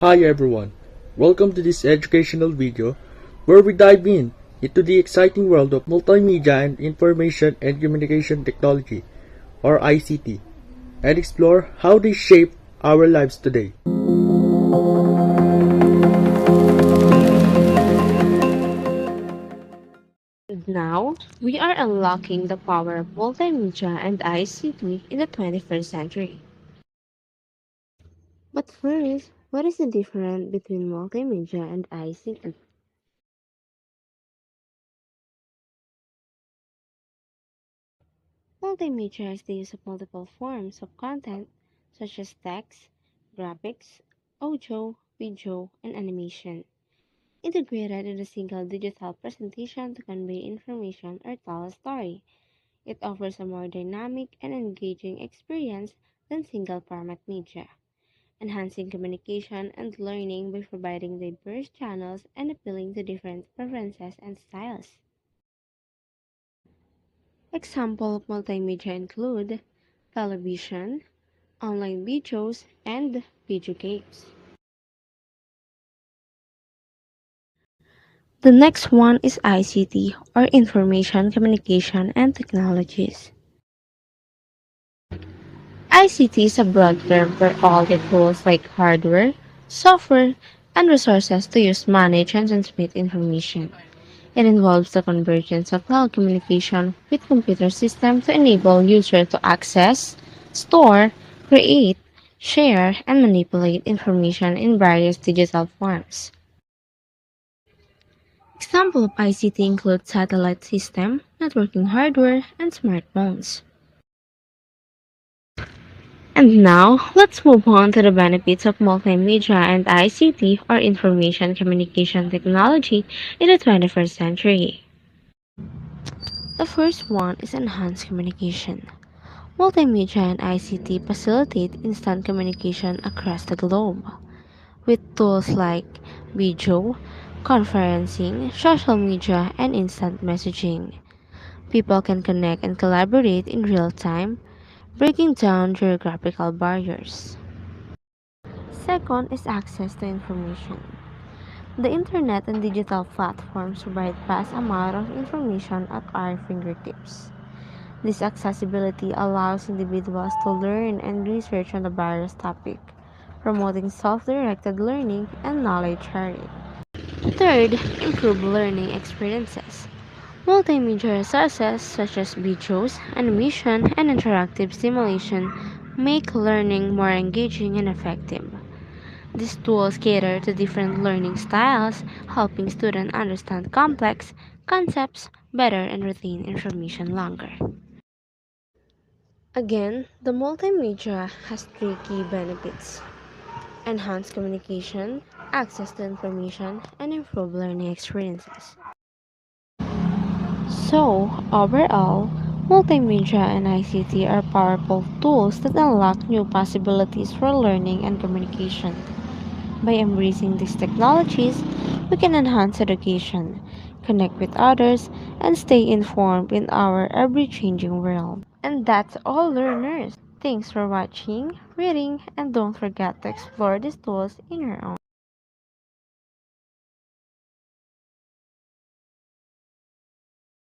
Hi everyone, welcome to this educational video where we dive into the exciting world of multimedia and information and communication technology, or ICT, and explore how they shape our lives today. Now, we are unlocking the power of multimedia and ICT in the 21st century. But first, what is the difference between multimedia and ICT? Multimedia is the use of multiple forms of content, such as text, graphics, audio, video, and animation, integrated in a single digital presentation to convey information or tell a story. It offers a more dynamic and engaging experience than single format media, enhancing communication and learning by providing diverse channels and appealing to different preferences and styles. Examples of multimedia include television, online videos, and video games. The next one is ICT, or Information, Communication, and Technologies. ICT is a broad term for all the tools like hardware, software, and resources to use, manage, and transmit information. It involves the convergence of telecommunication with computer systems to enable users to access, store, create, share, and manipulate information in various digital forms. Examples of ICT include satellite system, networking hardware, and smartphones. And now, let's move on to the benefits of multimedia and ICT, or information communication technology, in the 21st century. The first one is enhanced communication. Multimedia and ICT facilitate instant communication across the globe. With tools like video, conferencing, social media, and instant messaging, people can connect and collaborate in real time, breaking down geographical barriers. Second is access to information. The internet and digital platforms provide vast amount of information at our fingertips. This accessibility allows individuals to learn and research on the various topics, promoting self-directed learning and knowledge sharing. Third, improve learning experiences. Multimedia resources such as videos, animation, and interactive simulation make learning more engaging and effective. These tools cater to different learning styles, helping students understand complex concepts better and retain information longer. Again, the multimedia has three key benefits: enhance communication, access to information, and improve learning experiences. So, overall, multimedia and ICT are powerful tools that unlock new possibilities for learning and communication. By embracing these technologies, we can enhance education, connect with others, and stay informed in our ever changing world. And that's all, learners. Thanks for watching, reading, and don't forget to explore these tools in your own.